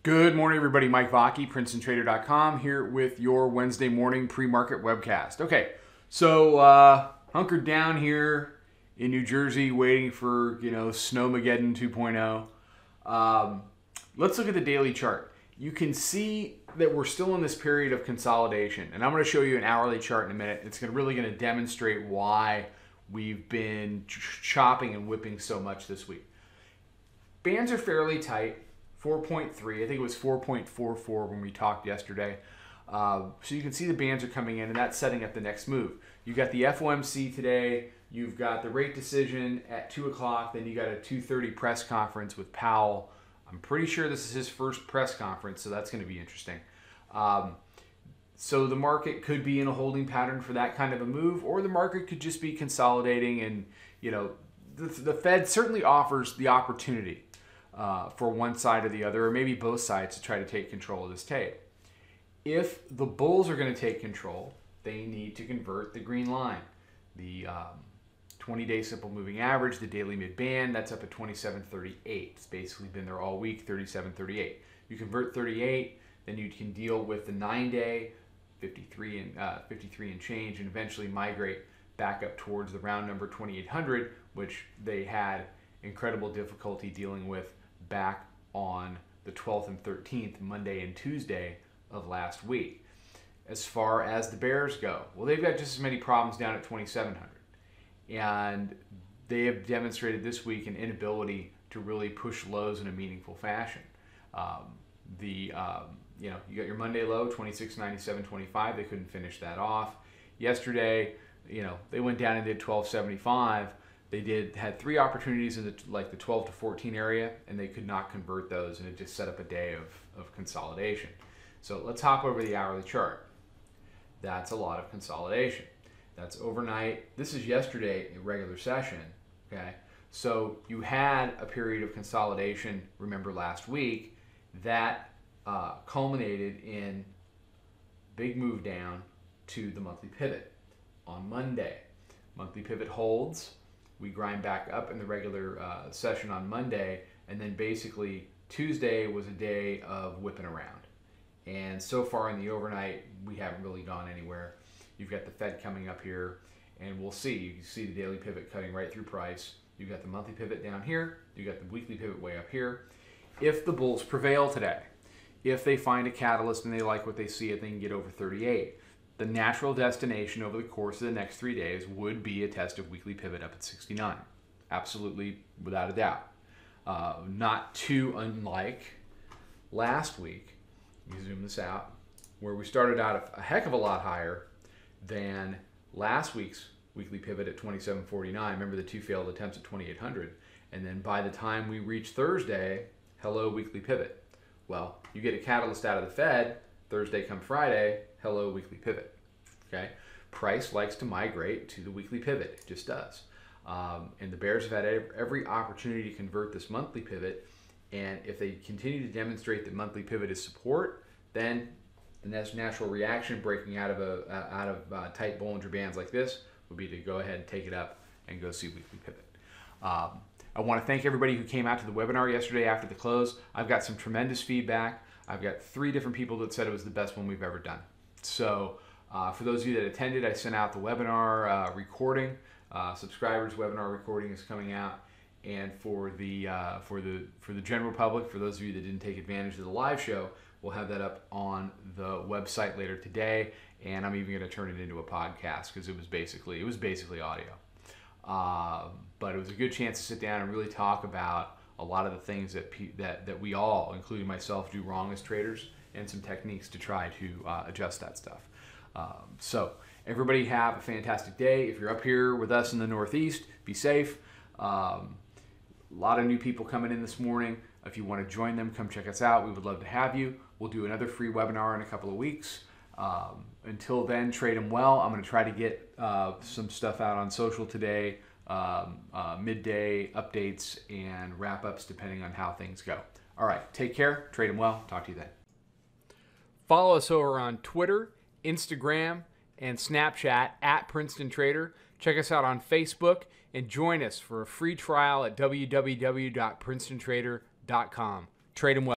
Good morning, everybody. Mike Vacchi, Princetontrader.com, here with your Wednesday morning pre-market webcast. Okay, so hunkered down here in New Jersey, waiting for Snowmageddon 2.0. Let's look at the daily chart. You can see that we're still in this period of consolidation, and I'm going to show you an hourly chart in a minute. It's really going to demonstrate why we've been chopping and whipping so much this week. Bands are fairly tight. 4.3, I think it was 4.44 when we talked yesterday. So you can see the bands are coming in, and that's setting up the next move. You've got the FOMC today, you've got the rate decision at 2 o'clock, then you got a 2:30 press conference with Powell. I'm pretty sure this is his first press conference, so that's going to be interesting. So the market could be in a holding pattern for that kind of a move, or the market could just be consolidating, and the Fed certainly offers the opportunity for one side or the other, or maybe both sides, to try to take control of this tape. If the bulls are going to take control, they need to convert the green line. The 20-day simple moving average, the daily mid-band, that's up at 27.38. It's basically been there all week, 37.38. You convert 38, then you can deal with the 9-day, 53 and change, and eventually migrate back up towards the round number 2800, which they had incredible difficulty dealing with back on the 12th and 13th, Monday and Tuesday of last week. As far as the bears go, well, they've got just as many problems down at 2700, and they have demonstrated this week an inability to really push lows in a meaningful fashion. You got your Monday low 26.9725. They couldn't finish that off. Yesterday, they went down and did 12.75. They had 3 opportunities in the 12 to 14 area, and they could not convert those, and it just set up a day of consolidation. So let's hop over the hourly chart. That's a lot of consolidation. That's overnight. This is yesterday, a regular session. Okay, so you had a period of consolidation, remember, last week, that culminated in big move down to the monthly pivot on Monday. Monthly pivot holds. We grind back up in the regular session on Monday, and then basically Tuesday was a day of whipping around. And so far in the overnight, we haven't really gone anywhere. You've got the Fed coming up here, and we'll see. You can see the daily pivot cutting right through price. You've got the monthly pivot down here. You've got the weekly pivot way up here. If the bulls prevail today, if they find a catalyst and they like what they see, if they can get over 38, the natural destination over the course of the next 3 days would be a test of weekly pivot up at 69. Absolutely, without a doubt. Not too unlike last week. Let me zoom this out, where we started out a heck of a lot higher than last week's weekly pivot at 27.49. Remember the 2 failed attempts at 2800. And then by the time we reach Thursday, hello, weekly pivot. Well, you get a catalyst out of the Fed, Thursday come Friday, hello, weekly pivot. Okay, price likes to migrate to the weekly pivot. It just does. And the bears have had every opportunity to convert this monthly pivot. And if they continue to demonstrate that monthly pivot is support, then the next natural reaction, breaking out of tight Bollinger Bands like this, would be to go ahead and take it up and go see weekly pivot. I want to thank everybody who came out to the webinar yesterday after the close. I've got some tremendous feedback. I've got 3 different people that said it was the best one we've ever done. So for those of you that attended, I sent out the webinar recording. Subscribers webinar recording is coming out. And for the general public, for those of you that didn't take advantage of the live show, we'll have that up on the website later today. And I'm even going to turn it into a podcast, because it was basically audio. But it was a good chance to sit down and really talk about a lot of the things that we all, including myself, do wrong as traders, and some techniques to try to adjust that stuff. So everybody have a fantastic day. If you're up here with us in the Northeast, be safe. A lot of new people coming in this morning. If you want to join them, come check us out. We would love to have you. We'll do another free webinar in a couple of weeks. Until then, trade them well. I'm going to try to get some stuff out on social today, midday updates and wrap-ups depending on how things go. All right, take care, trade them well. Talk to you then. Follow us over on Twitter, Instagram, and Snapchat at Princeton Trader. Check us out on Facebook and join us for a free trial at www.princetontrader.com. Trade them well.